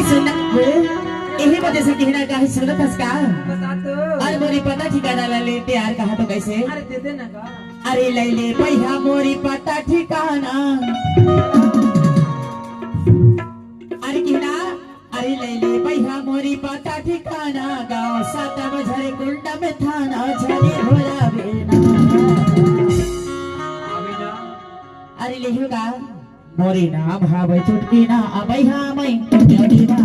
सुनना यही वजह से कहना का सुनत हस का बता तो। अरे मोरी पता ठिकाना ले प्यार कहा तो कैसे अरे दे दे ना का। अरे ले ले भैया मोरी पता ठिकाना अरे कहना अरे ले ले भैया मोरी पता ठिकाना गाँव साता में झरे कुंडा में थाना झरे भोला बेना अरे ले होगा मोरी नाम हावे चुटकी ना अबई हाँ मई जड़ी ना